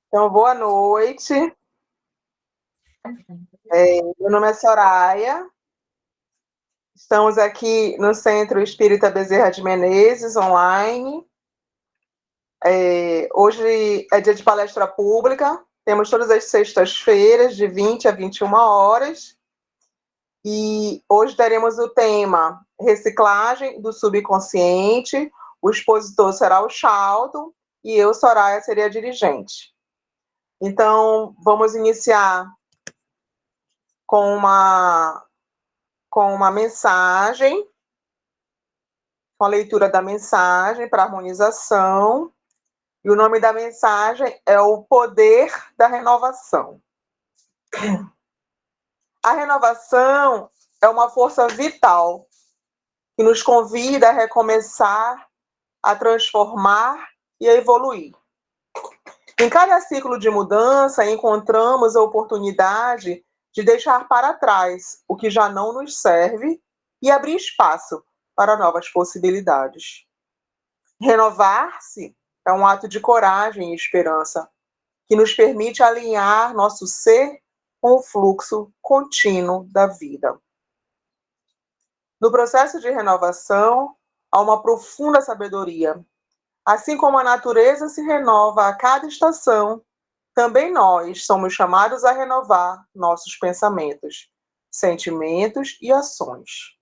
Então, boa noite. Meu nome é Soraya. Estamos aqui no Centro Espírita Bezerra de Menezes, online. Hoje é dia de palestra pública. Temos todas as sextas-feiras, de 20 a 21 horas. E hoje teremos o tema Reciclagem do Subconsciente. O expositor será o Charlton e eu, Soraya, seria a dirigente. Então, vamos iniciar com uma mensagem, com a leitura da mensagem para harmonização. E o nome da mensagem é O Poder da Renovação. A renovação é uma força vital que nos convida a recomeçar, a transformar e a evoluir. Em cada ciclo de mudança, encontramos a oportunidade de deixar para trás o que já não nos serve e abrir espaço para novas possibilidades. Renovar-se é um ato de coragem e esperança, que nos permite alinhar nosso ser com o fluxo contínuo da vida. No processo de renovação, há uma profunda sabedoria. Assim como a natureza se renova a cada estação, também nós somos chamados a renovar nossos pensamentos, sentimentos e ações.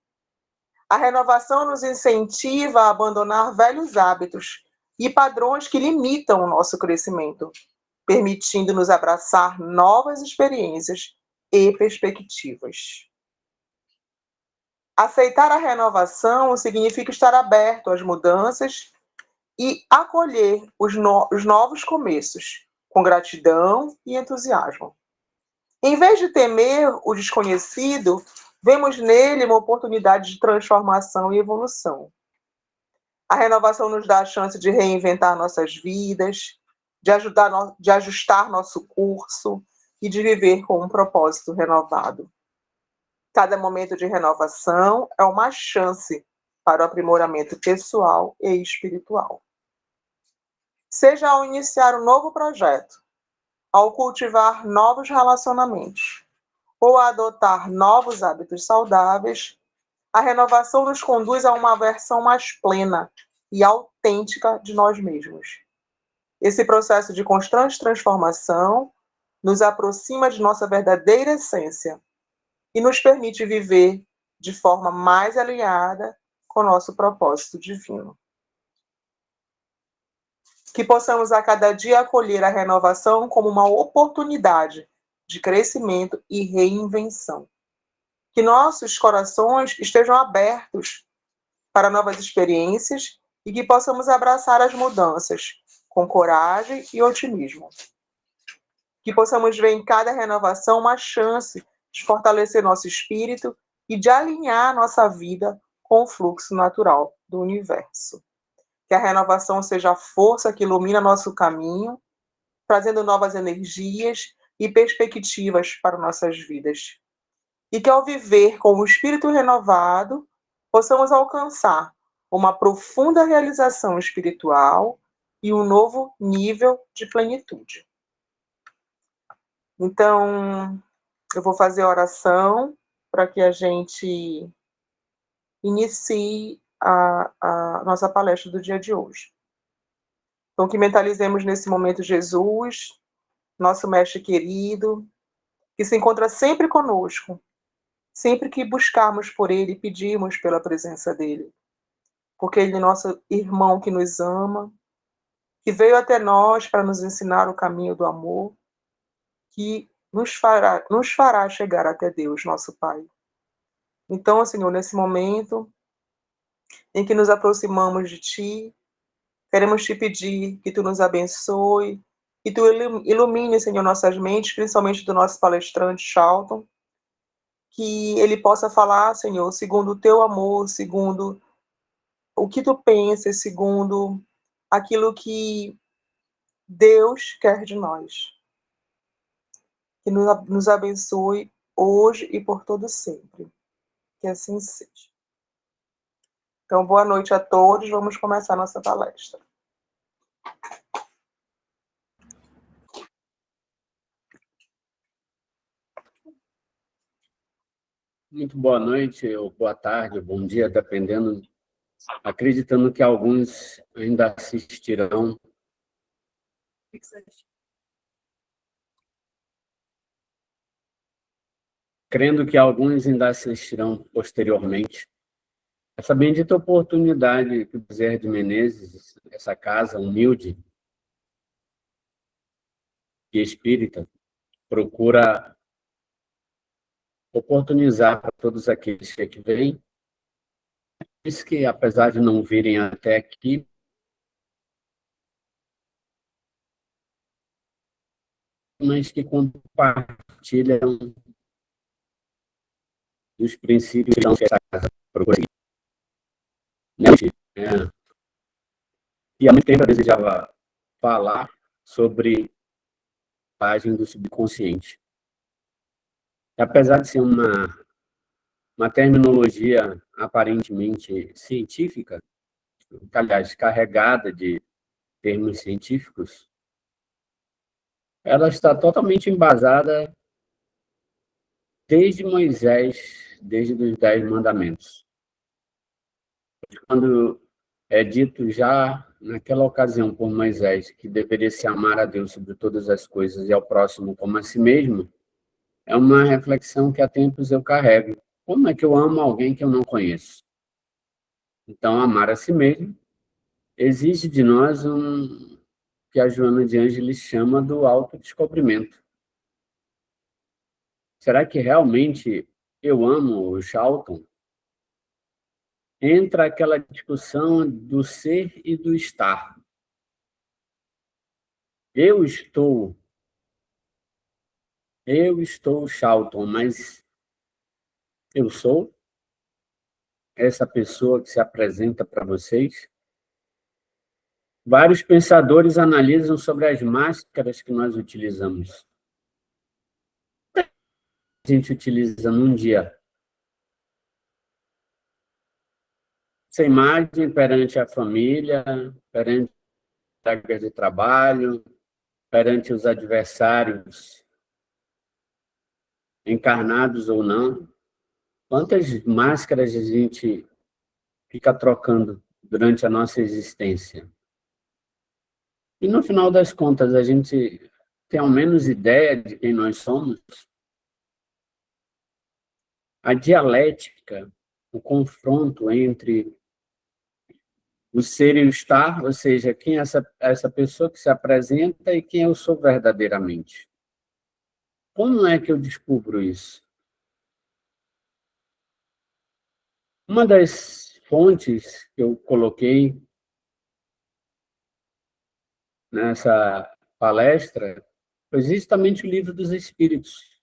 A renovação nos incentiva a abandonar velhos hábitos e padrões que limitam o nosso crescimento, permitindo-nos abraçar novas experiências e perspectivas. Aceitar a renovação significa estar aberto às mudanças e acolher os novos começos, com gratidão e entusiasmo. Em vez de temer o desconhecido, vemos nele uma oportunidade de transformação e evolução. A renovação nos dá a chance de reinventar nossas vidas, de ajustar nosso curso e de viver com um propósito renovado. Cada momento de renovação é uma chance para o aprimoramento pessoal e espiritual. Seja ao iniciar um novo projeto, ao cultivar novos relacionamentos ou a adotar novos hábitos saudáveis, a renovação nos conduz a uma versão mais plena e autêntica de nós mesmos. Esse processo de constante transformação nos aproxima de nossa verdadeira essência e nos permite viver de forma mais alinhada com nosso propósito divino. Que possamos a cada dia acolher a renovação como uma oportunidade de crescimento e reinvenção. Que nossos corações estejam abertos para novas experiências e que possamos abraçar as mudanças com coragem e otimismo. Que possamos ver em cada renovação uma chance de fortalecer nosso espírito e de alinhar nossa vida com o fluxo natural do universo. Que a renovação seja a força que ilumina nosso caminho, trazendo novas energias e perspectivas para nossas vidas. E que ao viver com o espírito renovado, possamos alcançar uma profunda realização espiritual e um novo nível de plenitude. Então, eu vou fazer a oração para que a gente inicie a nossa palestra do dia de hoje. Então, que mentalizemos nesse momento Jesus, nosso mestre querido, que se encontra sempre conosco, sempre que buscarmos por ele e pedimos pela presença dele. Porque ele é nosso irmão que nos ama, que veio até nós para nos ensinar o caminho do amor, que nos fará chegar até Deus, nosso Pai. Então, Senhor, nesse momento em que nos aproximamos de Ti, queremos Te pedir que Tu nos abençoe, que Tu ilumine, Senhor, nossas mentes, principalmente do nosso palestrante, Charlton, que ele possa falar, Senhor, segundo o Teu amor, segundo o que Tu pensas, segundo aquilo que Deus quer de nós. Que nos abençoe hoje e por todo sempre. Que assim seja. Então, boa noite a todos. Vamos começar nossa palestra. Muito boa noite, ou boa tarde, ou bom dia, dependendo, acreditando que alguns ainda assistirão. Crendo que alguns ainda assistirão posteriormente. Essa bendita oportunidade que o Bezerra de Menezes, essa casa humilde e espírita, procura oportunizar para todos aqueles que aqui vêm, que apesar de não virem até aqui, mas que compartilham dos princípios que essa casa procura seguir. E há muito tempo eu desejava falar sobre a página do subconsciente. Apesar de ser uma terminologia aparentemente científica, aliás, carregada de termos científicos, ela está totalmente embasada desde Moisés, desde os 10 mandamentos. Quando é dito já naquela ocasião por Moisés que deveria se amar a Deus sobre todas as coisas e ao próximo como a si mesmo, é uma reflexão que há tempos eu carrego. Como é que eu amo alguém que eu não conheço? Então, amar a si mesmo exige de nós que a Joana de Ângeles chama do autodescobrimento. Será que realmente eu amo o Charlton? Entra aquela discussão do ser e do estar. Eu estou Charlton, mas eu sou essa pessoa que se apresenta para vocês? Vários pensadores analisam sobre as máscaras que nós utilizamos. A gente utiliza num dia essa imagem perante a família, perante a carga de trabalho, perante os adversários, encarnados ou não. Quantas máscaras a gente fica trocando durante a nossa existência? E no final das contas, a gente tem ao menos ideia de quem nós somos? A dialética, o confronto entre o ser e o estar, ou seja, quem é essa pessoa que se apresenta e quem eu sou verdadeiramente. Como é que eu descubro isso? Uma das fontes que eu coloquei nessa palestra foi justamente o Livro dos Espíritos.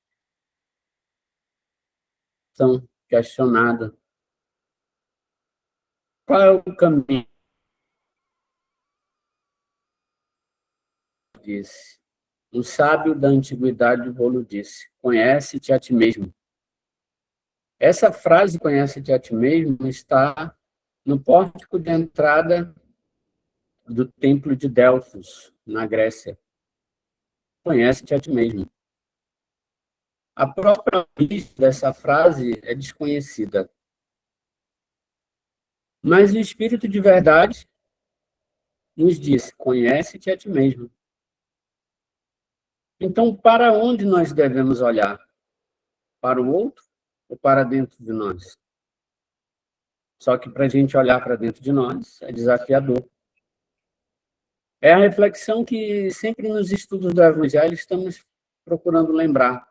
Então, questionado qual é o caminho, disse. Um sábio da antiguidade Rolo disse: conhece-te a ti mesmo. Essa frase, conhece-te a ti mesmo, está no pórtico de entrada do templo de Delfos, na Grécia. Conhece-te a ti mesmo. A própria origem dessa frase é desconhecida. Mas o Espírito de verdade nos diz: conhece-te a ti mesmo. Então, para onde nós devemos olhar? Para o outro ou para dentro de nós? Só que para a gente olhar para dentro de nós é desafiador. É a reflexão que sempre nos estudos do Evangelho estamos procurando lembrar.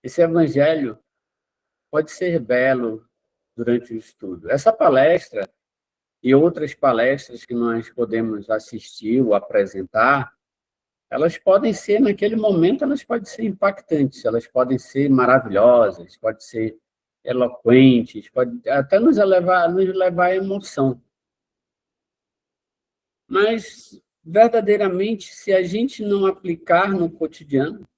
Esse Evangelho pode ser belo durante o estudo. Essa palestra e outras palestras que nós podemos assistir ou apresentar, elas podem ser, naquele momento, elas podem ser impactantes, elas podem ser maravilhosas, podem ser eloquentes, pode até nos levar à emoção. Mas, verdadeiramente, se a gente não aplicar no cotidiano,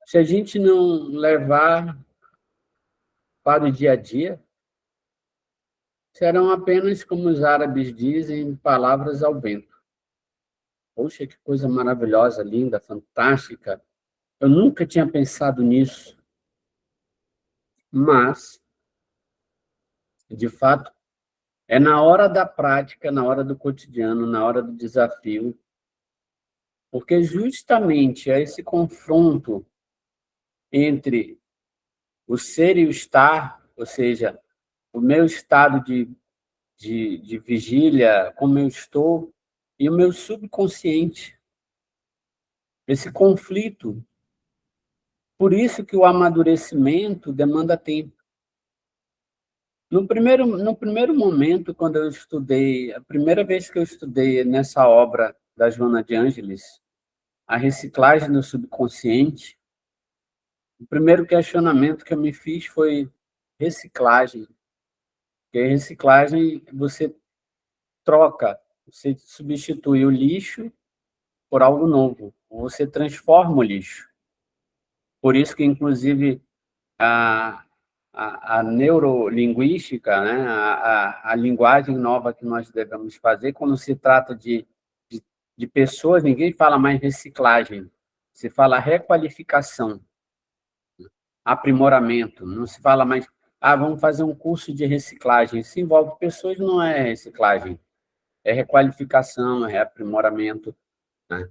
se a gente não levar para o dia a dia, serão apenas, como os árabes dizem, palavras ao vento. Poxa, que coisa maravilhosa, linda, fantástica. Eu nunca tinha pensado nisso. Mas, de fato, é na hora da prática, na hora do cotidiano, na hora do desafio, porque justamente é esse confronto entre o ser e o estar, ou seja, o meu estado de vigília, como eu estou, e o meu subconsciente, esse conflito. Por isso que o amadurecimento demanda tempo. No primeiro momento, quando eu estudei, a primeira vez que eu estudei nessa obra da Joana de Ângeles, a reciclagem do subconsciente, o primeiro questionamento que eu me fiz foi reciclagem. Porque reciclagem, você troca, você substitui o lixo por algo novo, você transforma o lixo. Por isso que, inclusive, a, a neurolinguística, né, a linguagem nova que nós devemos fazer, quando se trata de pessoas, ninguém fala mais reciclagem, se fala requalificação, aprimoramento, não se fala mais, vamos fazer um curso de reciclagem. Se envolve pessoas, não é reciclagem, é requalificação, é aprimoramento, né?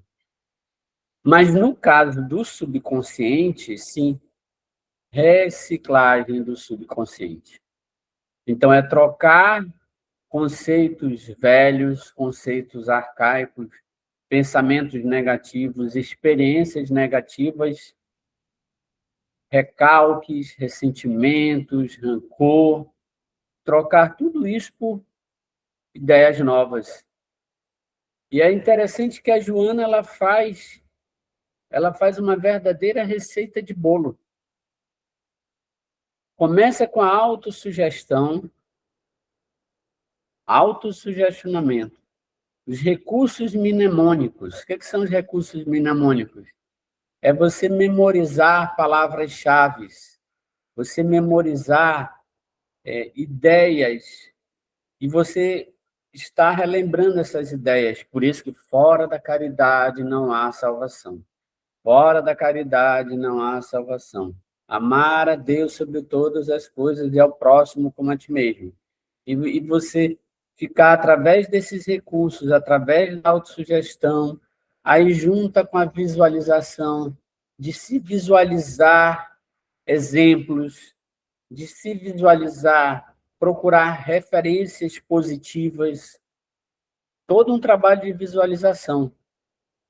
Mas no caso do subconsciente, sim, reciclagem do subconsciente. Então, é trocar conceitos velhos, conceitos arcaicos, pensamentos negativos, experiências negativas, recalques, ressentimentos, rancor, trocar tudo isso por ideias novas. E é interessante que a Joana ela faz uma verdadeira receita de bolo. Começa com a autossugestionamento. Os recursos mnemônicos. O que são os recursos mnemônicos? É você memorizar palavras-chave, você memorizar ideias, e você está relembrando essas ideias. Por isso que fora da caridade não há salvação. Fora da caridade não há salvação. Amar a Deus sobre todas as coisas e ao próximo como a ti mesmo. E você ficar através desses recursos, através da autossugestão, aí junta com a visualização, de se visualizar exemplos, de se visualizar, procurar referências positivas, todo um trabalho de visualização.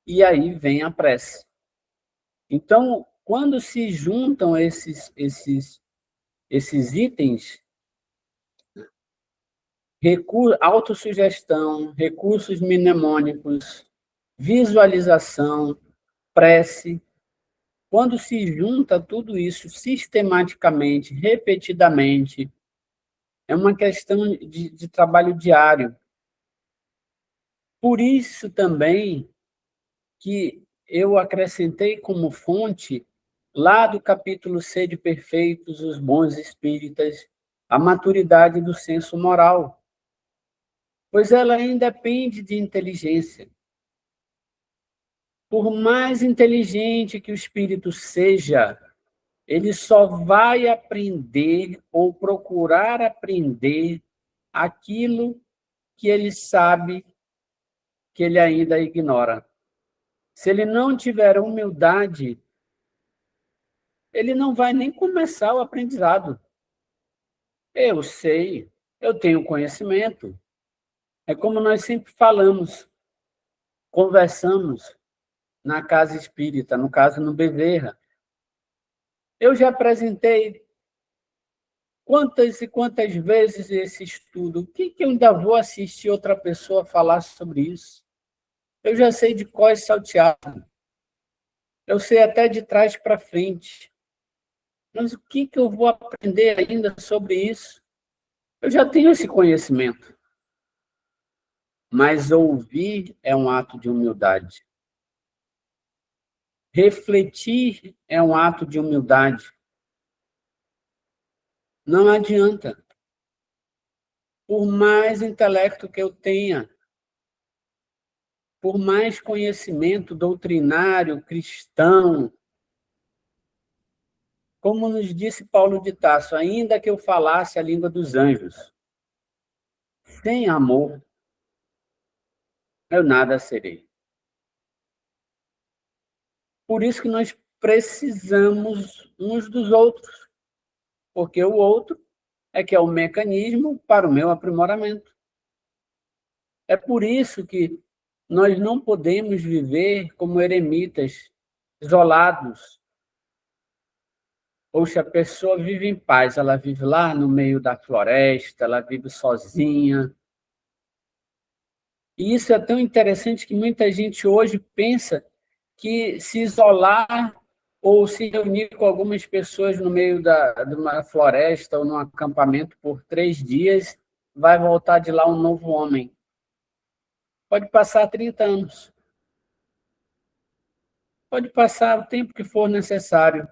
E aí vem a prece. Então, quando se juntam esses itens, autossugestão, recursos mnemônicos, visualização, prece, quando se junta tudo isso sistematicamente, repetidamente, é uma questão de trabalho diário. Por isso também que eu acrescentei como fonte, lá do capítulo Sede Perfeitos, os Bons Espíritas, a maturidade do senso moral, pois ela independe de inteligência. Por mais inteligente que o espírito seja, ele só vai aprender ou procurar aprender aquilo que ele sabe que ele ainda ignora. Se ele não tiver humildade, ele não vai nem começar o aprendizado. Eu sei, eu tenho conhecimento. É como nós sempre falamos, conversamos na casa espírita, no caso no Bezerra. Eu já apresentei quantas e quantas vezes esse estudo. O que eu ainda vou assistir outra pessoa falar sobre isso? Eu já sei de cor salteado. Eu sei até de trás para frente. Mas o que eu vou aprender ainda sobre isso? Eu já tenho esse conhecimento. Mas ouvir é um ato de humildade. Refletir é um ato de humildade. Não adianta. Por mais intelecto que eu tenha, por mais conhecimento doutrinário, cristão, como nos disse Paulo de Tarso, ainda que eu falasse a língua dos anjos, sem amor, eu nada serei. Por isso que nós precisamos uns dos outros, porque o outro é que é o mecanismo para o meu aprimoramento. É por isso que nós não podemos viver como eremitas, isolados. Poxa, a pessoa vive em paz, ela vive lá no meio da floresta, ela vive sozinha. E isso é tão interessante que muita gente hoje pensa que se isolar ou se reunir com algumas pessoas no meio de uma floresta ou num acampamento por 3 dias vai voltar de lá um novo homem. Pode passar 30 anos. Pode passar o tempo que for necessário,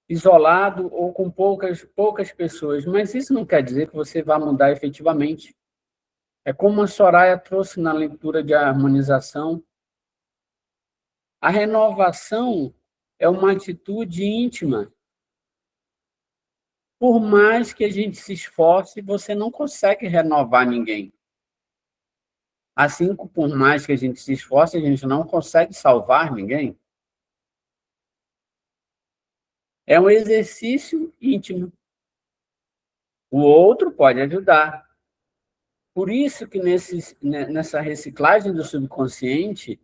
isolado ou com poucas pessoas, mas isso não quer dizer que você vá mudar efetivamente. É como a Soraya trouxe na leitura de harmonização. A renovação é uma atitude íntima. Por mais que a gente se esforce, você não consegue renovar ninguém. Assim, por mais que a gente se esforce, a gente não consegue salvar ninguém. É um exercício íntimo. O outro pode ajudar. Por isso que nessa reciclagem do subconsciente,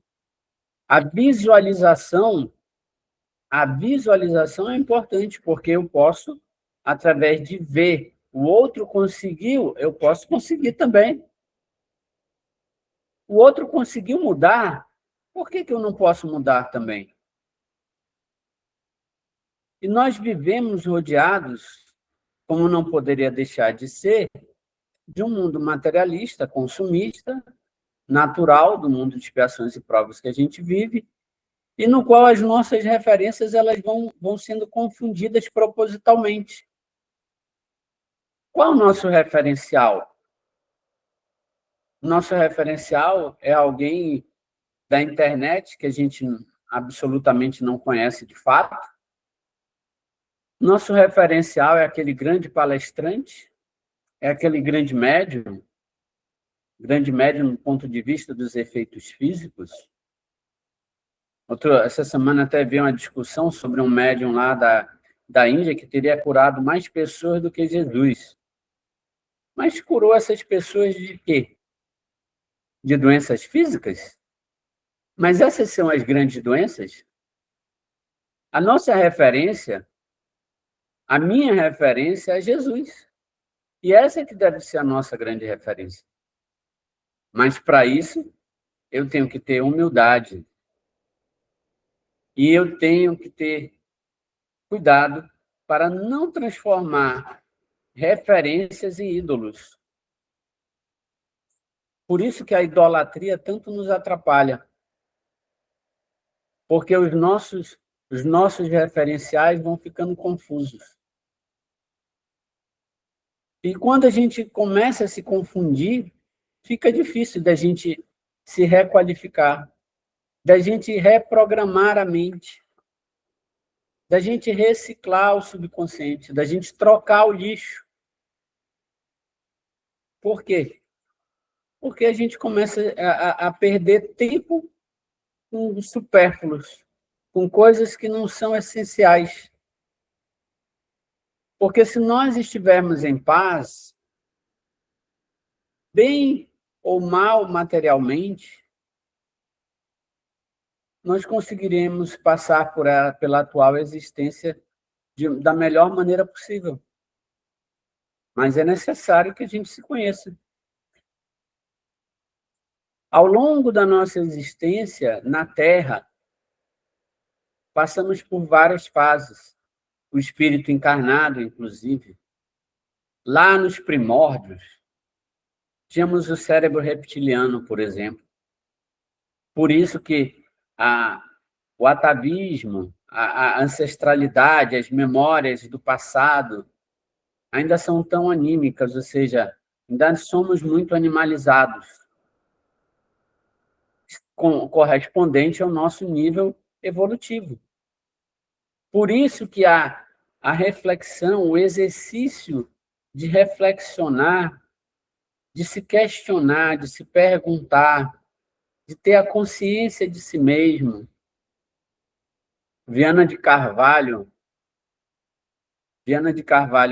a visualização é importante, porque eu posso, através de ver o outro conseguiu, eu posso conseguir também. O outro conseguiu mudar, por que eu não posso mudar também? E nós vivemos rodeados, como não poderia deixar de ser, de um mundo materialista, consumista, natural, do mundo de expiações e provas que a gente vive, e no qual as nossas referências elas vão sendo confundidas propositalmente. Qual é o nosso referencial? O nosso referencial é alguém da internet que a gente absolutamente não conhece de fato. Nosso referencial é aquele grande palestrante, é aquele grande médium do ponto de vista dos efeitos físicos. Essa semana até vi uma discussão sobre um médium lá da Índia que teria curado mais pessoas do que Jesus. Mas curou essas pessoas de quê? De doenças físicas? Mas essas são as grandes doenças? A nossa referência, a minha referência é Jesus. E essa é que deve ser a nossa grande referência. Mas, para isso, eu tenho que ter humildade. E eu tenho que ter cuidado para não transformar referências em ídolos. Por isso que a idolatria tanto nos atrapalha. Porque os nossos referenciais vão ficando confusos. E quando a gente começa a se confundir, fica difícil da gente se requalificar, da gente reprogramar a mente, da gente reciclar o subconsciente, da gente trocar o lixo. Por quê? Porque a gente começa a perder tempo com supérfluos, com coisas que não são essenciais. Porque se nós estivermos em paz, bem ou mal materialmente, nós conseguiremos passar pela atual existência da melhor maneira possível. Mas é necessário que a gente se conheça. Ao longo da nossa existência na Terra, passamos por várias fases. O espírito encarnado, inclusive. Lá nos primórdios, tínhamos o cérebro reptiliano, por exemplo. Por isso que o atavismo, a ancestralidade, as memórias do passado ainda são tão anímicas, ou seja, ainda somos muito animalizados, correspondente ao nosso nível evolutivo. Por isso que a reflexão, o exercício de reflexionar, de se questionar, de se perguntar, de ter a consciência de si mesmo. Viana de Carvalho,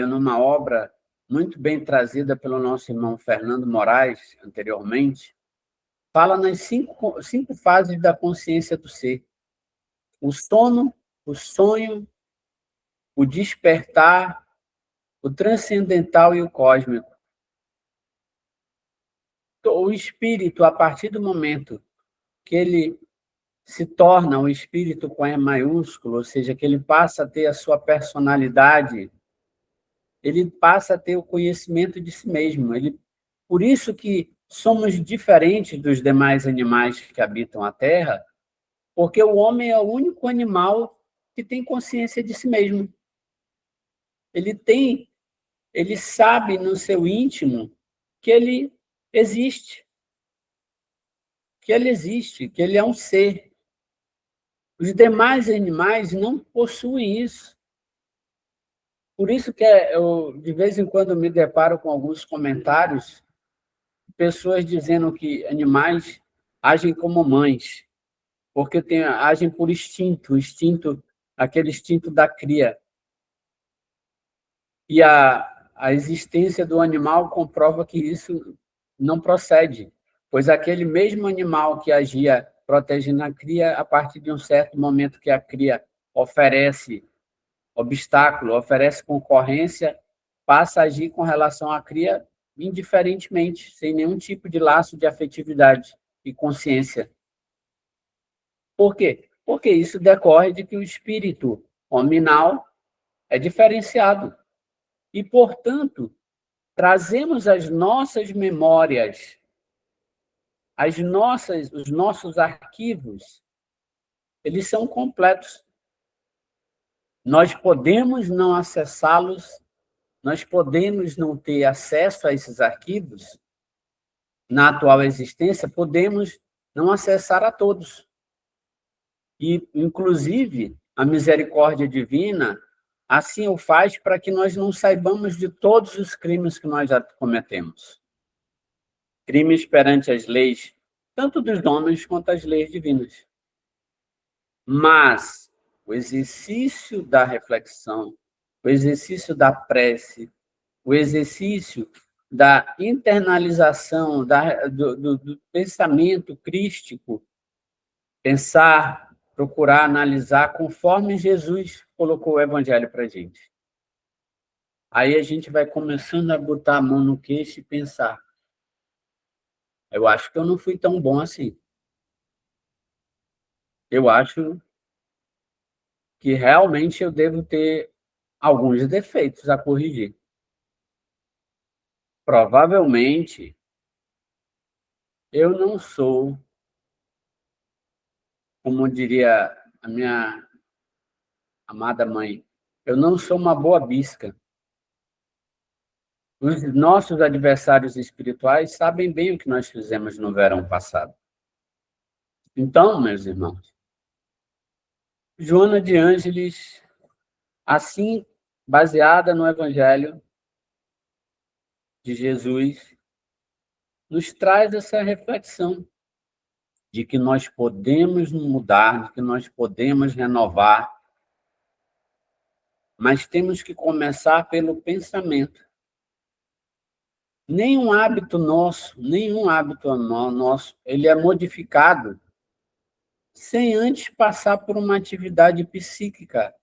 numa obra muito bem trazida pelo nosso irmão Fernando Moraes, anteriormente, fala nas cinco fases da consciência do ser. O sono, o sonho, o despertar, o transcendental e o cósmico. O espírito, a partir do momento que ele se torna um espírito com E maiúsculo, ou seja, que ele passa a ter a sua personalidade, ele passa a ter o conhecimento de si mesmo. Por isso que somos diferentes dos demais animais que habitam a Terra, porque o homem é o único animal que tem consciência de si mesmo. Ele sabe no seu íntimo que ele existe, que ele é um ser. Os demais animais não possuem isso. Por isso que eu, de vez em quando, me deparo com alguns comentários, pessoas dizendo que animais agem como mães, porque agem por instinto, aquele instinto da cria. E a existência do animal comprova que isso não procede, pois aquele mesmo animal que agia protegendo a cria, a partir de um certo momento que a cria oferece obstáculo, oferece concorrência, passa a agir com relação à cria indiferentemente, sem nenhum tipo de laço de afetividade e consciência. Por quê? Porque isso decorre de que o espírito hominal é diferenciado. E, portanto, trazemos as nossas memórias, os nossos arquivos, eles são completos. Nós podemos não acessá-los, nós podemos não ter acesso a esses arquivos na atual existência, podemos não acessar a todos. E, inclusive, a misericórdia divina assim o faz para que nós não saibamos de todos os crimes que nós já cometemos. Crimes perante as leis, tanto dos homens quanto as leis divinas. Mas o exercício da reflexão, o exercício da prece, o exercício da internalização do pensamento crístico, pensar, procurar analisar conforme Jesus colocou o evangelho para a gente. Aí a gente vai começando a botar a mão no queixo e pensar: eu acho que eu não fui tão bom assim. Eu acho que realmente eu devo ter alguns defeitos a corrigir. Provavelmente, eu não sou, como diria a minha amada mãe, eu não sou uma boa bisca. Os nossos adversários espirituais sabem bem o que nós fizemos no verão passado. Então, meus irmãos, Joana de Ângeles, assim, baseada no Evangelho de Jesus, nos traz essa reflexão de que nós podemos mudar, de que nós podemos renovar, mas temos que começar pelo pensamento. Nenhum hábito nosso, ele é modificado sem antes passar por uma atividade psíquica.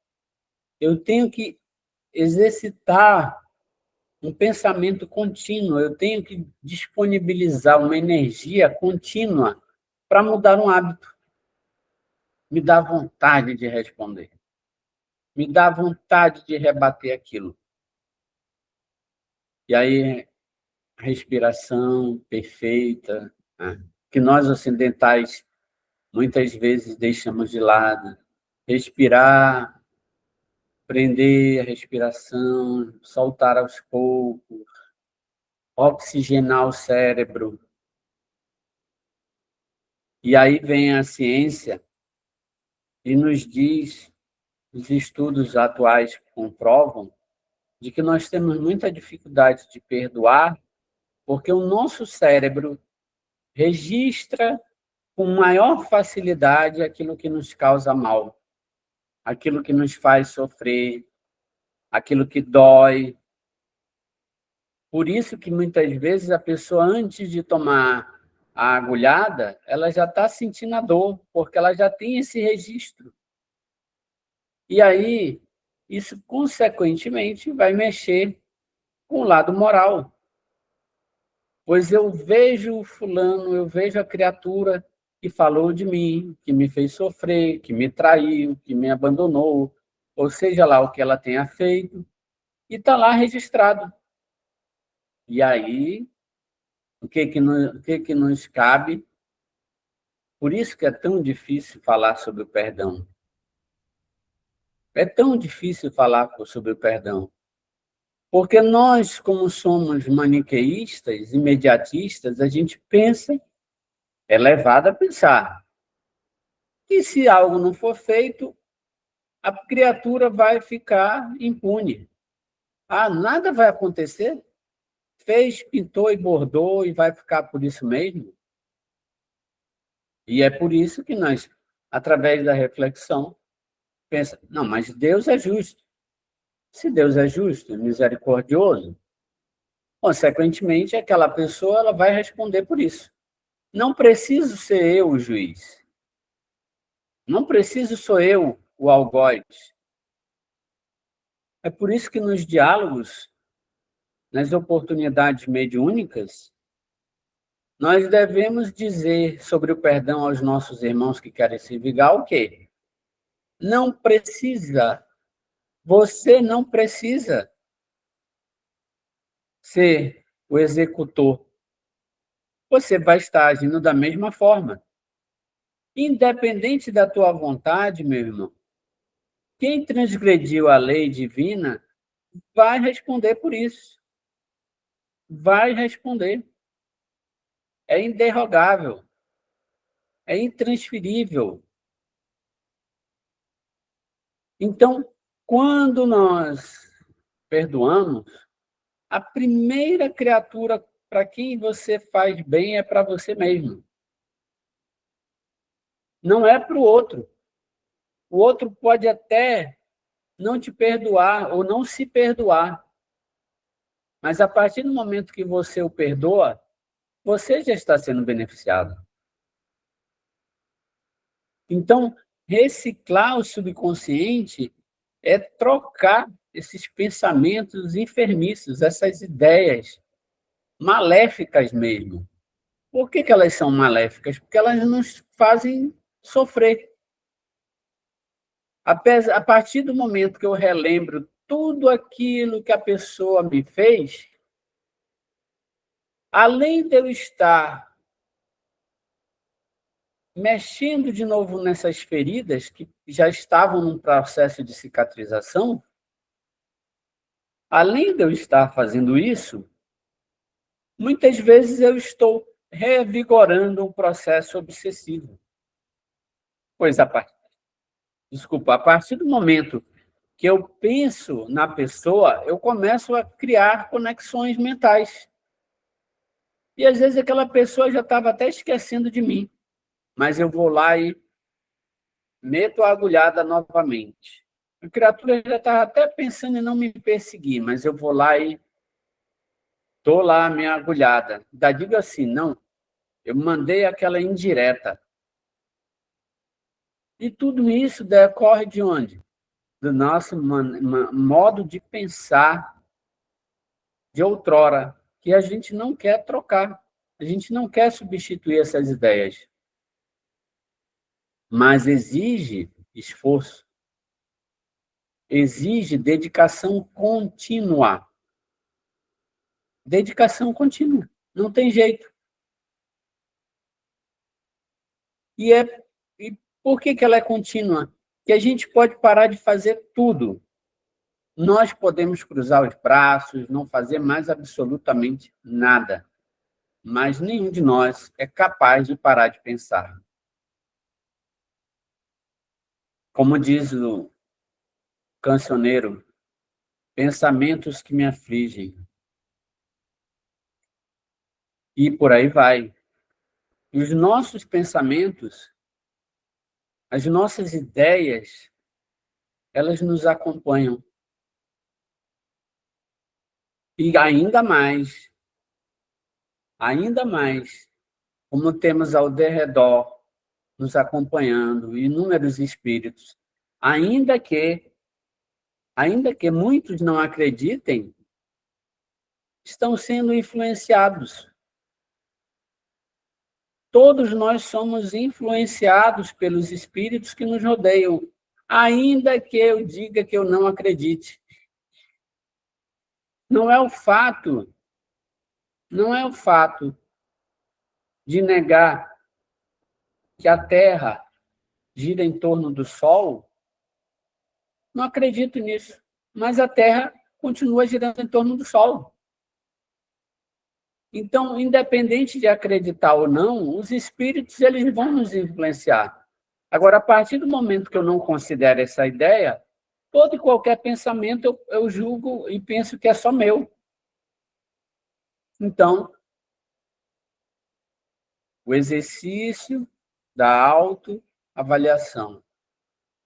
Eu tenho que exercitar um pensamento contínuo, eu tenho que disponibilizar uma energia contínua para mudar um hábito. Me dá vontade de responder. Me dá vontade de rebater aquilo. E aí, respiração perfeita, né? Que nós ocidentais muitas vezes deixamos de lado. Respirar, prender a respiração, soltar aos poucos, oxigenar o cérebro. E aí vem a ciência e nos diz os estudos atuais comprovam de que nós temos muita dificuldade de perdoar porque o nosso cérebro registra com maior facilidade aquilo que nos causa mal, aquilo que nos faz sofrer, aquilo que dói. Por isso que muitas vezes a pessoa, antes de tomar a agulhada, ela já está sentindo a dor, porque ela já tem esse registro. E aí, isso, consequentemente, vai mexer com o lado moral. Pois eu vejo o fulano, eu vejo a criatura que falou de mim, que me fez sofrer, que me traiu, que me abandonou, ou seja lá o que ela tenha feito, e está lá registrado. E aí, o que nos cabe? Por isso que é tão difícil falar sobre o perdão. É tão difícil falar sobre o perdão. Porque nós, como somos maniqueístas, imediatistas, a gente pensa, é levado a pensar, que se algo não for feito, a criatura vai ficar impune. Ah, nada vai acontecer? Fez, pintou e bordou e vai ficar por isso mesmo? E é por isso que nós, através da reflexão, pensa, não, mas Deus é justo. Se Deus é justo e misericordioso, consequentemente, aquela pessoa ela vai responder por isso. Não preciso ser eu o juiz. Não preciso sou eu o algoz. É por isso que nos diálogos, nas oportunidades mediúnicas, nós devemos dizer sobre o perdão aos nossos irmãos que querem se vingar o quê? Não precisa, você não precisa ser o executor. Você vai estar agindo da mesma forma. Independente da tua vontade, meu irmão, quem transgrediu a lei divina vai responder por isso. Vai responder. É inderrogável. É intransferível. Então, quando nós perdoamos, a primeira criatura para quem você faz bem é para você mesmo. Não é para o outro. O outro pode até não te perdoar ou não se perdoar. Mas a partir do momento que você o perdoa, você já está sendo beneficiado. Então, reciclar o subconsciente é trocar esses pensamentos enfermiços, essas ideias maléficas mesmo. Por que elas são maléficas? Porque elas nos fazem sofrer. A partir do momento que eu relembro tudo aquilo que a pessoa me fez, além de eu estar mexendo de novo nessas feridas que já estavam num processo de cicatrização, além de eu estar fazendo isso, muitas vezes eu estou revigorando um processo obsessivo. Pois a partir do momento que eu penso na pessoa, eu começo a criar conexões mentais. E às vezes aquela pessoa já estava até esquecendo de mim, mas eu vou lá e meto a agulhada novamente. A criatura já estava até pensando em não me perseguir, mas eu vou lá e dou lá a minha agulhada. Ainda digo assim, não, eu mandei aquela indireta. E tudo isso decorre de onde? Do nosso modo de pensar de outrora, que a gente não quer trocar, a gente não quer substituir essas ideias. Mas exige esforço, exige dedicação contínua. Dedicação contínua, não tem jeito. E por que ela é contínua? Que a gente pode parar de fazer tudo. Nós podemos cruzar os braços, não fazer mais absolutamente nada. Mas nenhum de nós é capaz de parar de pensar. Como diz cancioneiro, pensamentos que me afligem. E por aí vai. E os nossos pensamentos, as nossas ideias, elas nos acompanham. E ainda mais, como temos ao derredor, nos acompanhando, inúmeros espíritos, ainda que muitos não acreditem, estão sendo influenciados. Todos nós somos influenciados pelos espíritos que nos rodeiam, ainda que eu diga que eu não acredite. Não é o fato de negar que a Terra gira em torno do Sol. Não acredito nisso, mas a Terra continua girando em torno do Sol. Então, independente de acreditar ou não, os espíritos eles vão nos influenciar. Agora, a partir do momento que eu não considero essa ideia, todo e qualquer pensamento eu julgo e penso que é só meu. Então, o exercício da autoavaliação,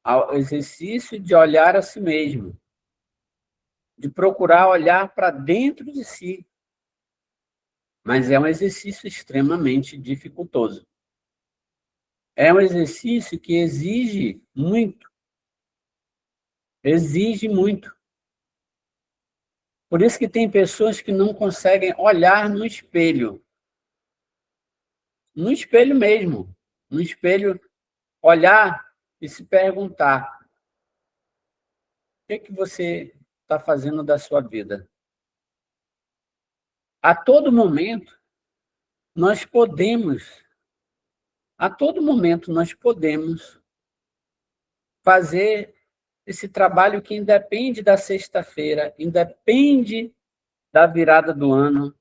o exercício de olhar a si mesmo, de procurar olhar para dentro de si. Mas é um exercício extremamente dificultoso. É um exercício que exige muito. Exige muito. Por isso que tem pessoas que não conseguem olhar no espelho. No espelho mesmo. No espelho, olhar e se perguntar: o que você está fazendo da sua vida? A todo momento, nós podemos fazer esse trabalho que independe da sexta-feira, independe da virada do ano,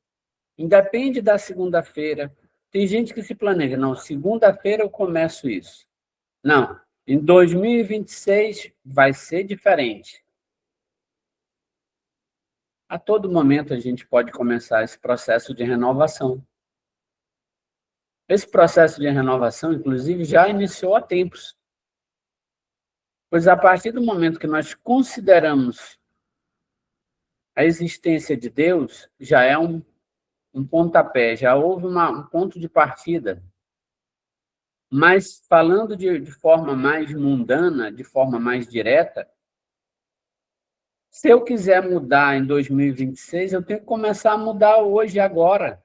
independe da segunda-feira. Tem gente que se planeja, não, segunda-feira eu começo isso. Não, em 2026 vai ser diferente. A todo momento a gente pode começar esse processo de renovação. Esse processo de renovação, inclusive, já iniciou há tempos. Pois a partir do momento que nós consideramos a existência de Deus, já é um pontapé, já houve um ponto de partida. Mas falando de forma mais mundana, de forma mais direta, se eu quiser mudar em 2026, eu tenho que começar a mudar hoje, agora.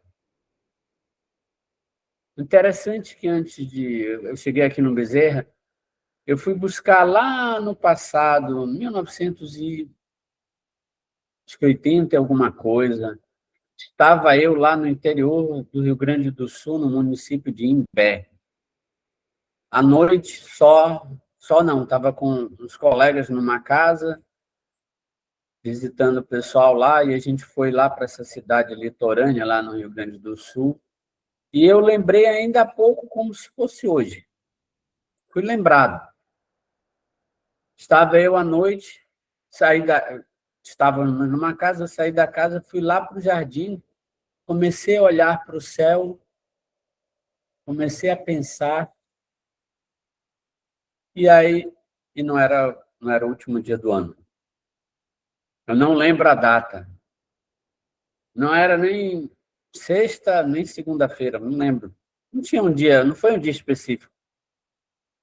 Interessante que antes de... Eu cheguei aqui no Bezerra, eu fui buscar lá no passado, 1980 alguma coisa. Estava eu lá no interior do Rio Grande do Sul, no município de Imbé. À noite, estava com os colegas numa casa, visitando o pessoal lá, e a gente foi lá para essa cidade litorânea, lá no Rio Grande do Sul, e eu lembrei ainda há pouco como se fosse hoje. Fui lembrado. Estava eu à noite, estava numa casa, saí da casa, fui lá para o jardim, comecei a olhar para o céu, comecei a pensar, e não era o último dia do ano. Eu não lembro a data. Não era nem sexta, nem segunda-feira, não lembro. Não tinha um dia, não foi um dia específico.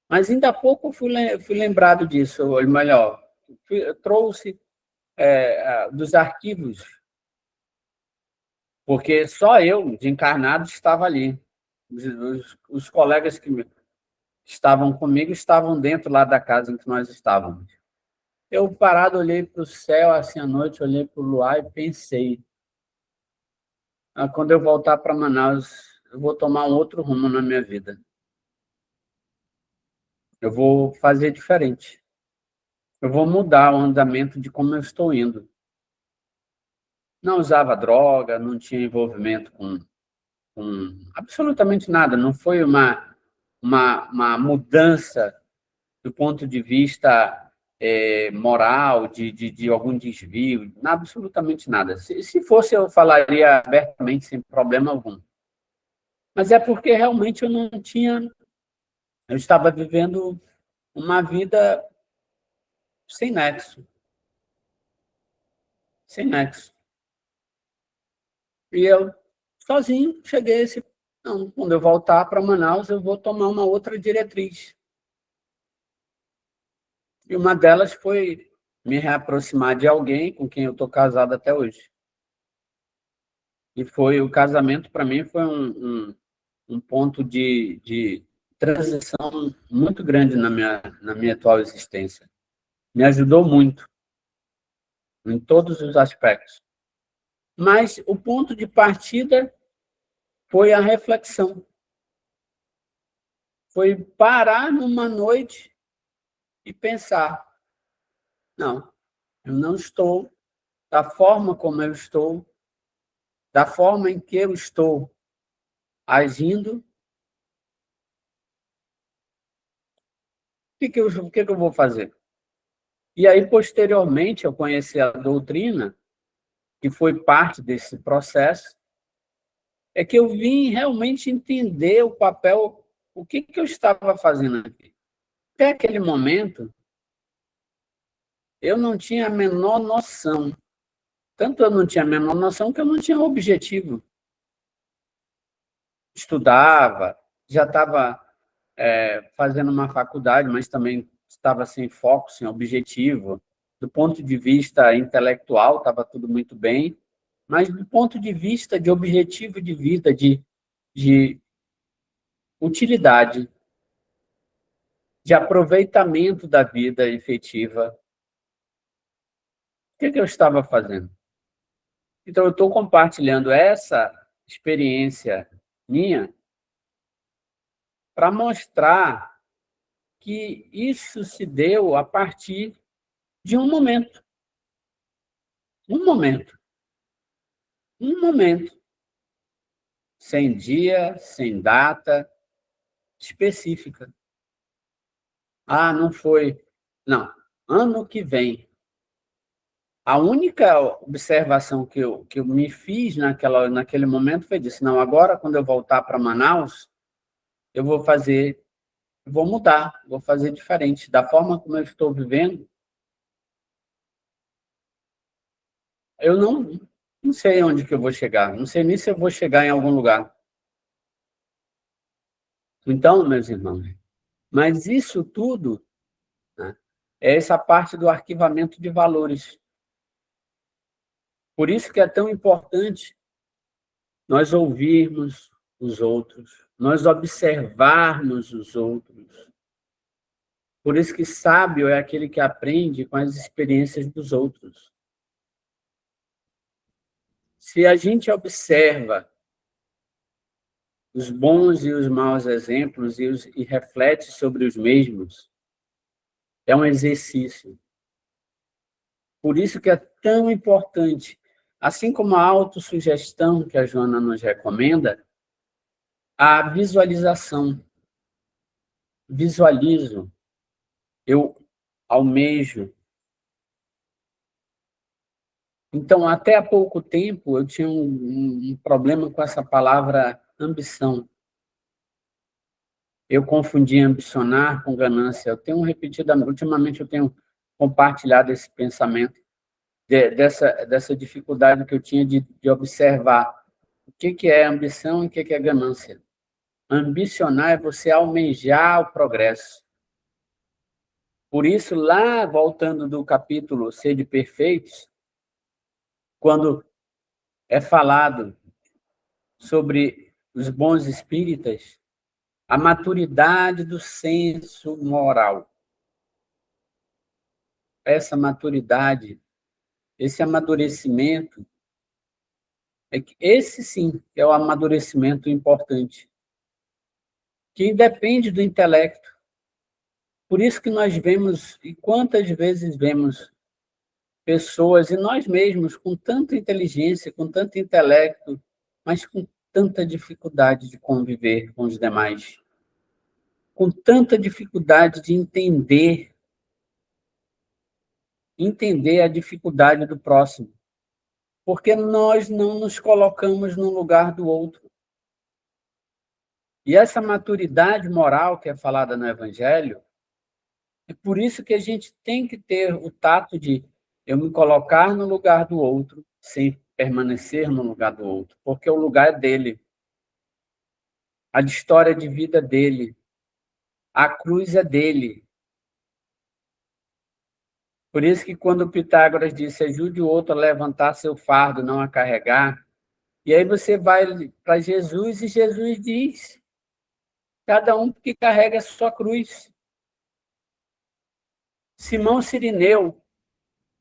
Mas ainda há pouco eu fui lembrado disso, ou melhor, eu trouxe dos arquivos, porque só eu, de encarnado, estava ali. Os colegas que estavam comigo estavam dentro lá da casa em que nós estávamos. Eu, parado, olhei para o céu, assim, à noite, olhei para o luar e pensei: quando eu voltar para Manaus, eu vou tomar um outro rumo na minha vida. Eu vou fazer diferente. Eu vou mudar o andamento de como eu estou indo. Não usava droga, não tinha envolvimento com absolutamente nada. Não foi uma mudança do ponto de vista moral, de algum desvio, absolutamente nada. Se fosse, eu falaria abertamente, sem problema algum. Mas é porque realmente eu estava vivendo uma vida sem nexo, sem nexo. E eu, sozinho, cheguei a esse... Não, quando eu voltar para Manaus, eu vou tomar uma outra diretriz. E uma delas foi me reaproximar de alguém com quem eu estou casado até hoje. E o casamento, para mim, foi um ponto de transição muito grande na minha atual existência. Me ajudou muito, em todos os aspectos. Mas o ponto de partida foi a reflexão. Foi parar numa noite e pensar: não, eu não estou da forma como eu estou, da forma em que eu estou agindo. O que eu vou fazer? E aí, posteriormente, eu conheci a doutrina, que foi parte desse processo, é que eu vim realmente entender o papel, o que eu estava fazendo aqui. Até aquele momento, eu não tinha a menor noção. Tanto eu não tinha a menor noção que eu não tinha objetivo. Estudava, já estava fazendo uma faculdade, mas também estava sem foco, sem objetivo. Do ponto de vista intelectual, estava tudo muito bem, mas do ponto de vista de objetivo de vida, de utilidade, de aproveitamento da vida efetiva, o que eu estava fazendo? Então, eu estou compartilhando essa experiência minha para mostrar que isso se deu a partir de um momento. Um momento. Um momento. Sem dia, sem data específica. Ah, não foi. Não, ano que vem. A única observação que eu me fiz naquele momento foi disso: não, agora, quando eu voltar para Manaus, eu vou mudar, vou fazer diferente. Da forma como eu estou vivendo, eu não sei onde que eu vou chegar, não sei nem se eu vou chegar em algum lugar. Então, meus irmãos, mas isso tudo, né, é essa parte do arquivamento de valores. Por isso que é tão importante nós ouvirmos os outros, nós observarmos os outros. Por isso que sábio é aquele que aprende com as experiências dos outros. Se a gente observa os bons e os maus exemplos e reflete sobre os mesmos, é um exercício. Por isso que é tão importante, assim como a autossugestão que a Joana nos recomenda, a visualização. Visualizo, eu almejo. Então, até há pouco tempo, eu tinha um problema com essa palavra ambição. Eu confundia ambicionar com ganância. Eu tenho repetido, ultimamente eu tenho compartilhado esse pensamento, dessa dificuldade que eu tinha de observar o que é ambição e o que é ganância. Ambicionar é você almejar o progresso. Por isso, lá, voltando do capítulo Sede Perfeitos, quando é falado sobre os bons espíritas, a maturidade do senso moral. Essa maturidade, esse amadurecimento, esse sim é o amadurecimento importante, que independe do intelecto. Por isso que nós vemos, e quantas vezes vemos pessoas, e nós mesmos, com tanta inteligência, com tanto intelecto, mas com tanta dificuldade de conviver com os demais, com tanta dificuldade de entender entender a dificuldade do próximo, porque nós não nos colocamos no lugar do outro. E essa maturidade moral que é falada no Evangelho, é por isso que a gente tem que ter o tato de eu me colocar no lugar do outro, sem permanecer no lugar do outro, porque o lugar é dele, a história de vida dele, a cruz é dele. Por isso que quando Pitágoras disse, ajude o outro a levantar seu fardo, não a carregar, e aí você vai para Jesus e Jesus diz, cada um que carrega a sua cruz. Simão Cirineu,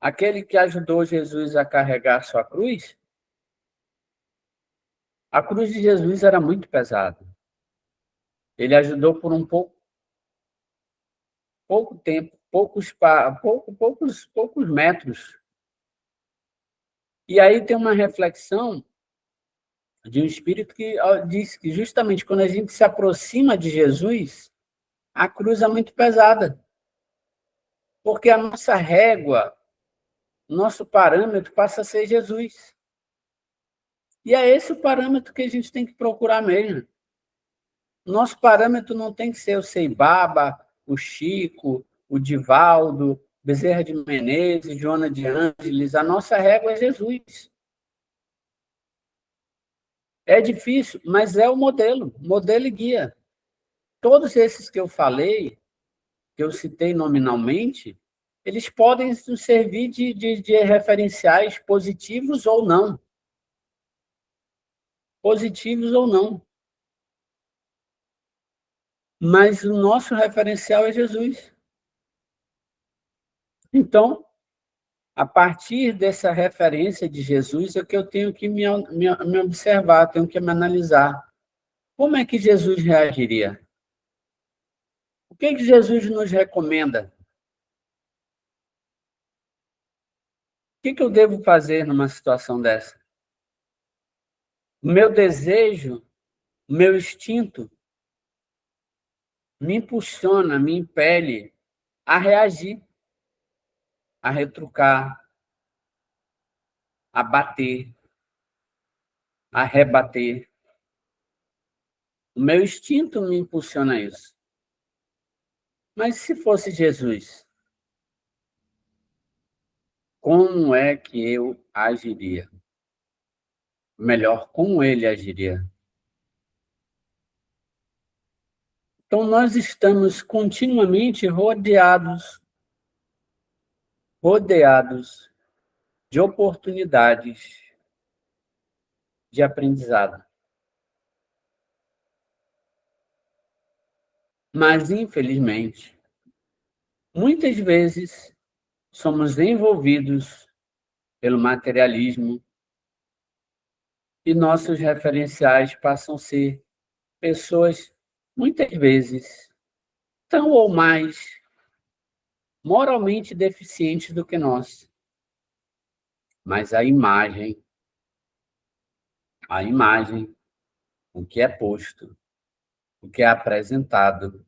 aquele que ajudou Jesus a carregar sua cruz, a cruz de Jesus era muito pesada. Ele ajudou por um pouco tempo, poucos metros. E aí tem uma reflexão de um espírito que diz que justamente quando a gente se aproxima de Jesus, a cruz é muito pesada. Porque a nossa régua, nosso parâmetro passa a ser Jesus. E é esse o parâmetro que a gente tem que procurar mesmo. Nosso parâmetro não tem que ser o Seibaba, o Chico, o Divaldo, Bezerra de Menezes, Joana de Ângeles. A nossa régua é Jesus. É difícil, mas é o modelo e guia. Todos esses que eu falei, que eu citei nominalmente, eles podem servir de referenciais positivos ou não. Positivos ou não. Mas o nosso referencial é Jesus. Então, a partir dessa referência de Jesus, é que eu tenho que me observar, tenho que me analisar. Como é que Jesus reagiria? O que Jesus nos recomenda? O que eu devo fazer numa situação dessa? O meu desejo, o meu instinto, me impulsiona, me impele a reagir, a retrucar, a bater, a rebater. O meu instinto me impulsiona a isso. Mas se fosse Jesus, como é que eu agiria? Melhor, como ele agiria? Então, nós estamos continuamente rodeados de oportunidades de aprendizado. Mas, infelizmente, muitas vezes somos envolvidos pelo materialismo e nossos referenciais passam a ser pessoas, muitas vezes, tão ou mais moralmente deficientes do que nós. Mas a imagem, o que é posto, o que é apresentado,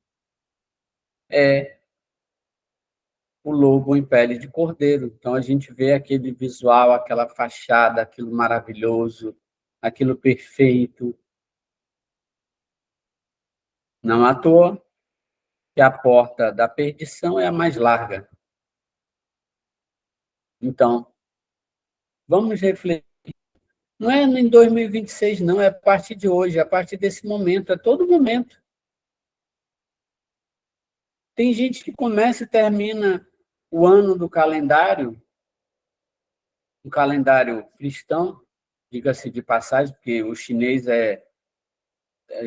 é o lobo em pele de cordeiro. Então, a gente vê aquele visual, aquela fachada, aquilo maravilhoso, aquilo perfeito. Não à toa que a porta da perdição é a mais larga. Então, vamos refletir. Não é em 2026, não, é a partir de hoje, a partir desse momento, a todo momento. Tem gente que começa e termina o ano do calendário, um calendário cristão, diga-se de passagem, porque o chinês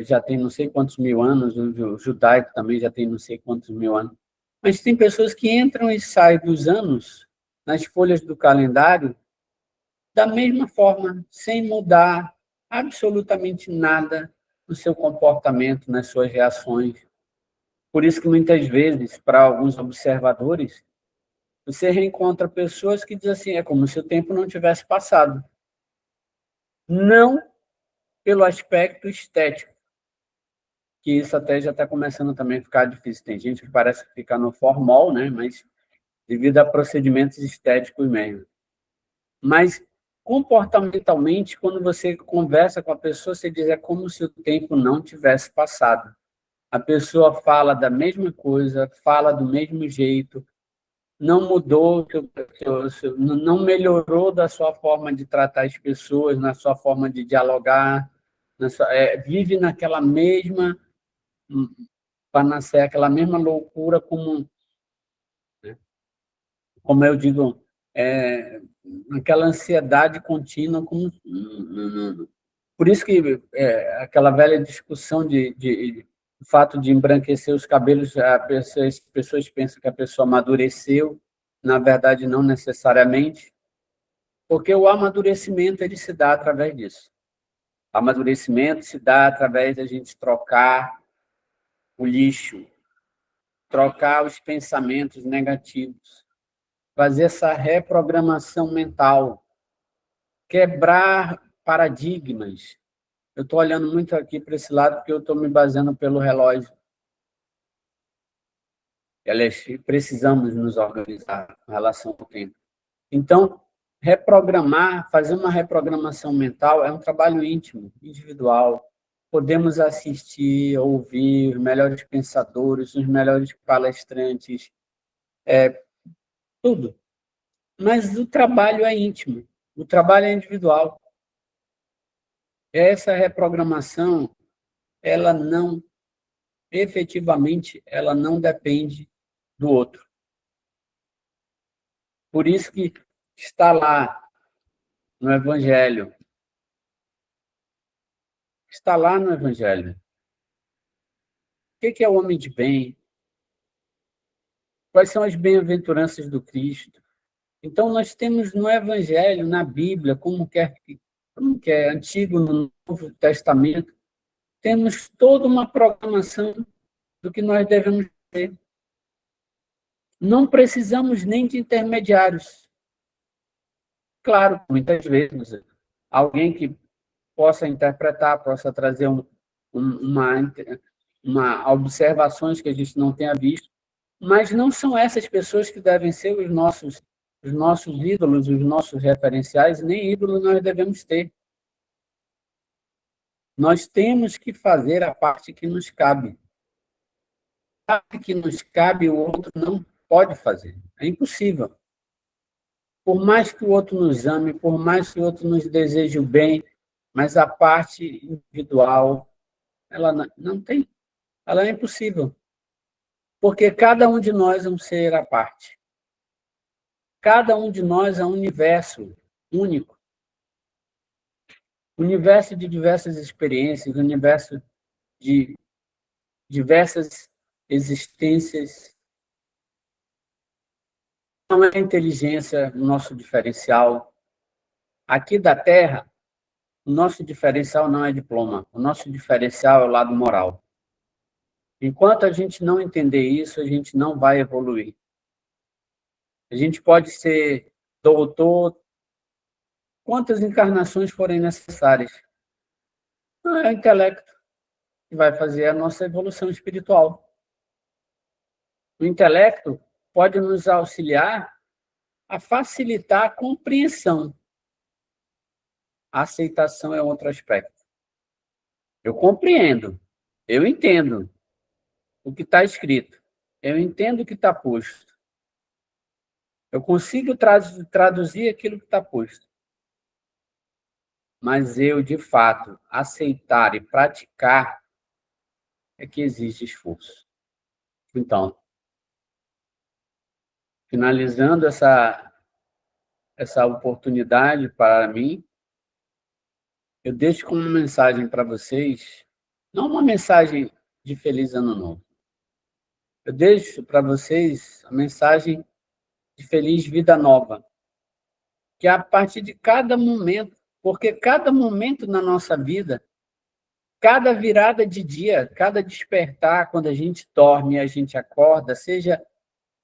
já tem não sei quantos mil anos, o judaico também já tem não sei quantos mil anos. Mas tem pessoas que entram e saem dos anos nas folhas do calendário da mesma forma, sem mudar absolutamente nada no seu comportamento, nas suas reações. Por isso que muitas vezes, para alguns observadores, você reencontra pessoas que dizem assim, é como se o tempo não tivesse passado. Não pelo aspecto estético, que isso até já está começando também a ficar difícil. Tem gente que parece ficar no formol, né? Mas devido a procedimentos estéticos mesmo. Mas, comportamentalmente, quando você conversa com a pessoa, você diz, é como se o tempo não tivesse passado. A pessoa fala da mesma coisa, fala do mesmo jeito, não mudou, não melhorou da sua forma de tratar as pessoas, na sua forma de dialogar, vive naquela mesma panaceia, aquela mesma loucura, como eu digo, aquela ansiedade contínua. Por isso que aquela velha discussão de o fato de embranquecer os cabelos, as pessoas pensam que a pessoa amadureceu, na verdade, não necessariamente, porque o amadurecimento ele se dá através disso. O amadurecimento se dá através da gente trocar o lixo, trocar os pensamentos negativos, fazer essa reprogramação mental, quebrar paradigmas. Eu estou olhando muito aqui para esse lado porque eu estou me baseando pelo relógio. Precisamos nos organizar com relação ao tempo. Então, reprogramar, fazer uma reprogramação mental é um trabalho íntimo, individual. Podemos assistir, ouvir os melhores pensadores, os melhores palestrantes, tudo. Mas o trabalho é íntimo, o trabalho é individual. Essa reprogramação, ela não, efetivamente, ela não depende do outro. Por isso que está lá no Evangelho. Está lá no Evangelho. O que é o homem de bem? Quais são as bem-aventuranças do Cristo? Então, nós temos no Evangelho, na Bíblia, como que é Antigo, no Novo Testamento, temos toda uma programação do que nós devemos ter. Não precisamos nem de intermediários. Claro, muitas vezes, alguém que possa interpretar, possa trazer uma observações que a gente não tenha visto, mas não são essas pessoas que devem ser os nossos ídolos, os nossos referenciais, nem ídolos nós devemos ter. Nós temos que fazer a parte que nos cabe. A parte que nos cabe, o outro não pode fazer. É impossível. Por mais que o outro nos ame, por mais que o outro nos deseje o bem, mas a parte individual, ela não tem. Ela é impossível. Porque cada um de nós é um ser à parte. Cada um de nós é um universo único. Universo de diversas experiências, universo de diversas existências. Não é a inteligência o nosso diferencial. Aqui da Terra, o nosso diferencial não é diploma. O nosso diferencial é o lado moral. Enquanto a gente não entender isso, a gente não vai evoluir. A gente pode ser doutor quantas encarnações forem necessárias. Não é o intelecto que vai fazer a nossa evolução espiritual. O intelecto pode nos auxiliar a facilitar a compreensão. A aceitação é outro aspecto. Eu compreendo, eu entendo o que está escrito, eu entendo o que está posto. Eu consigo traduzir aquilo que está posto. Mas eu, de fato, aceitar e praticar é que exige esforço. Então, finalizando essa oportunidade para mim, eu deixo como mensagem para vocês, não uma mensagem de Feliz Ano Novo. Eu deixo para vocês a mensagem de Feliz Vida Nova, que é a partir de cada momento, porque cada momento na nossa vida, cada virada de dia, cada despertar, quando a gente dorme e a gente acorda, seja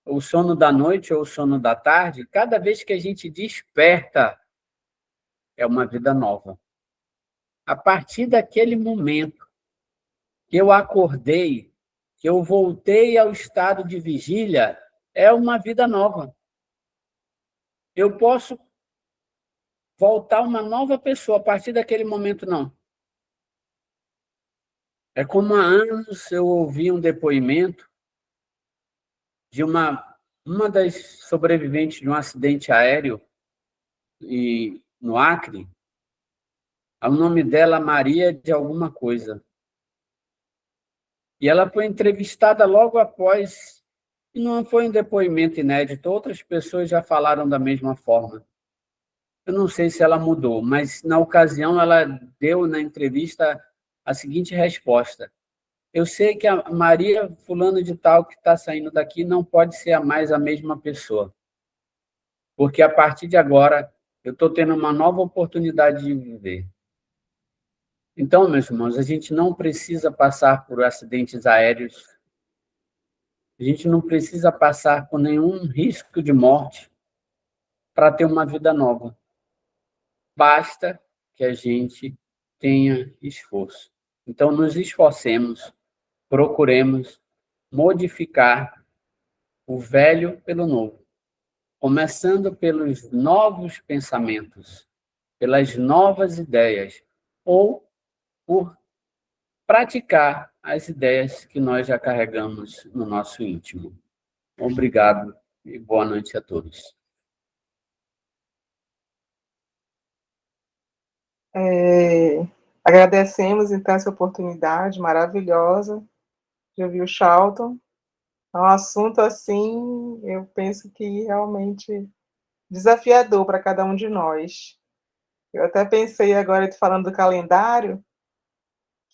o sono da noite ou o sono da tarde, cada vez que a gente desperta, é uma vida nova. A partir daquele momento que eu acordei, que eu voltei ao estado de vigília, é uma vida nova. Eu posso voltar uma nova pessoa a partir daquele momento, não. É como há anos eu ouvi um depoimento de uma das sobreviventes de um acidente aéreo no Acre. O nome dela Maria de alguma coisa. E ela foi entrevistada logo após, e não foi um depoimento inédito, outras pessoas já falaram da mesma forma. Eu não sei se ela mudou, mas na ocasião ela deu na entrevista a seguinte resposta: eu sei que a Maria fulano de tal que está saindo daqui não pode ser mais a mesma pessoa, porque a partir de agora eu estou tendo uma nova oportunidade de viver. Então, meus irmãos, a gente não precisa passar por acidentes aéreos, a gente não precisa passar por nenhum risco de morte para ter uma vida nova. Basta que a gente tenha esforço. Então, nos esforcemos, procuremos modificar o velho pelo novo, começando pelos novos pensamentos, pelas novas ideias, ou por praticar as ideias que nós já carregamos no nosso íntimo. Obrigado e boa noite a todos. Agradecemos, então, essa oportunidade maravilhosa de ouvir o Charlton. É um assunto, assim, eu penso que realmente desafiador para cada um de nós. Eu até pensei agora, falando do calendário,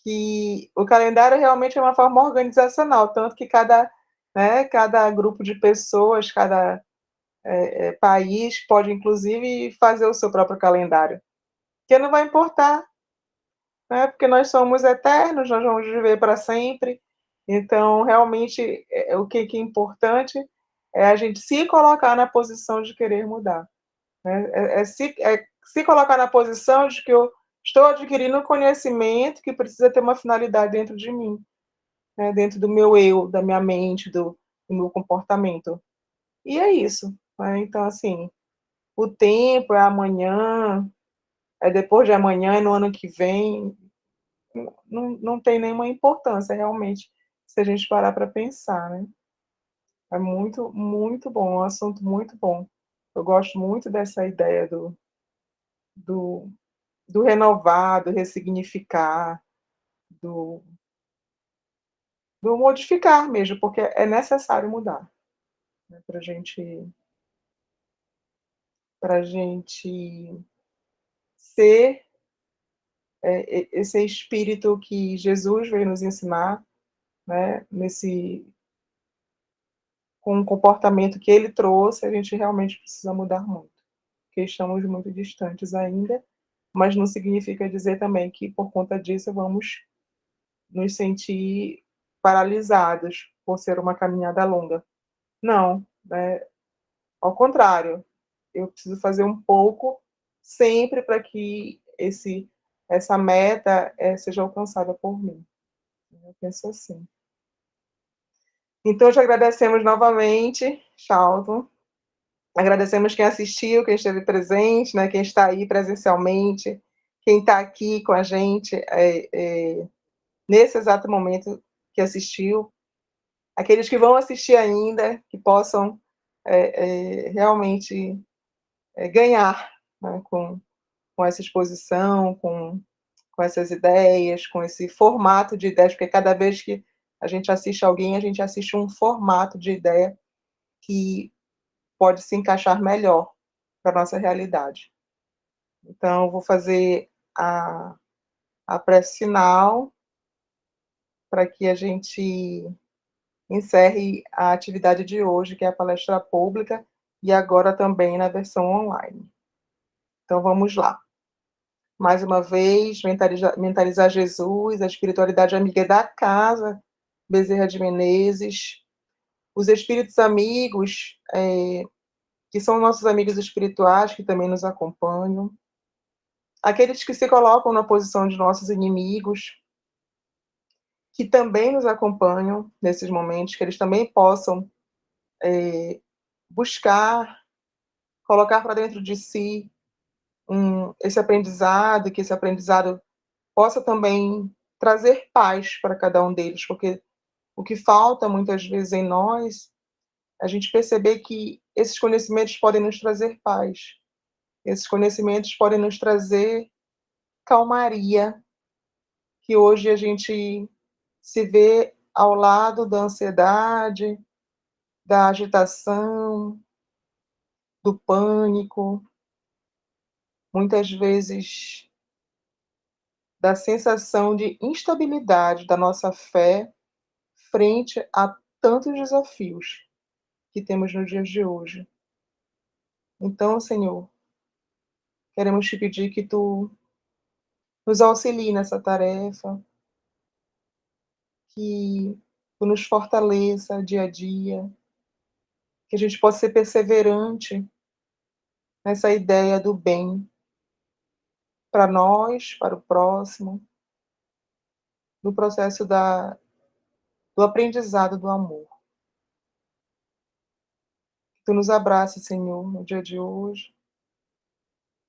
que o calendário realmente é uma forma organizacional, tanto que cada grupo de pessoas, cada país pode, inclusive, fazer o seu próprio calendário, que não vai importar, né? Porque nós somos eternos, nós vamos viver para sempre. Então, realmente, o que é importante é a gente se colocar na posição de querer mudar. Né? Se colocar na posição de que eu estou adquirindo um conhecimento que precisa ter uma finalidade dentro de mim, né? Dentro do meu eu, da minha mente, do meu comportamento. E é isso. Né? Então, assim, o tempo é amanhã, é depois de amanhã, é no ano que vem, não tem nenhuma importância, realmente, se a gente parar para pensar, né? É muito, muito bom, é um assunto muito bom. Eu gosto muito dessa ideia do, do renovar, do ressignificar, do, do modificar mesmo, porque é necessário mudar, né? Para gente ser esse espírito que Jesus veio nos ensinar, né? Com o comportamento que ele trouxe, a gente realmente precisa mudar muito, porque estamos muito distantes ainda, mas não significa dizer também que por conta disso vamos nos sentir paralisados por ser uma caminhada longa. Não, né? Ao contrário, eu preciso fazer um pouco sempre para que essa meta seja alcançada por mim. Eu penso assim. Então, te agradecemos novamente, Charlton. Agradecemos quem assistiu, quem esteve presente, né, quem está aí presencialmente, quem está aqui com a gente nesse exato momento que assistiu. Aqueles que vão assistir ainda, que possam realmente ganhar, né, com essa exposição, com essas ideias, com esse formato de ideias, porque cada vez que a gente assiste alguém, a gente assiste um formato de ideia que pode se encaixar melhor para a nossa realidade. Então, eu vou fazer a prece final para que a gente encerre a atividade de hoje, que é a palestra pública, e agora também na versão online. Então, vamos lá. Mais uma vez, mentalizar Jesus, a espiritualidade amiga da casa, Bezerra de Menezes, os espíritos amigos, que são nossos amigos espirituais, que também nos acompanham, aqueles que se colocam na posição de nossos inimigos, que também nos acompanham nesses momentos, que eles também possam buscar, colocar para dentro de si esse aprendizado, que esse aprendizado possa também trazer paz para cada um deles, porque o que falta muitas vezes em nós é a gente perceber que esses conhecimentos podem nos trazer paz, esses conhecimentos podem nos trazer calmaria, que hoje a gente se vê ao lado da ansiedade, da agitação, do pânico, muitas vezes da sensação de instabilidade da nossa fé frente a tantos desafios que temos nos dias de hoje. Então, Senhor, queremos te pedir que tu nos auxilie nessa tarefa, que tu nos fortaleça dia a dia, que a gente possa ser perseverante nessa ideia do bem para nós, para o próximo, no processo do aprendizado do amor. Que tu nos abrace, Senhor, no dia de hoje.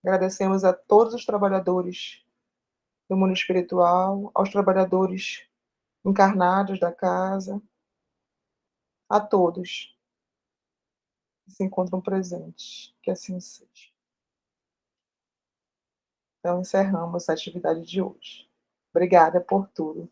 Agradecemos a todos os trabalhadores do mundo espiritual, aos trabalhadores encarnados da casa, a todos que se encontram presentes. Que assim seja. Então, encerramos a atividade de hoje. Obrigada por tudo.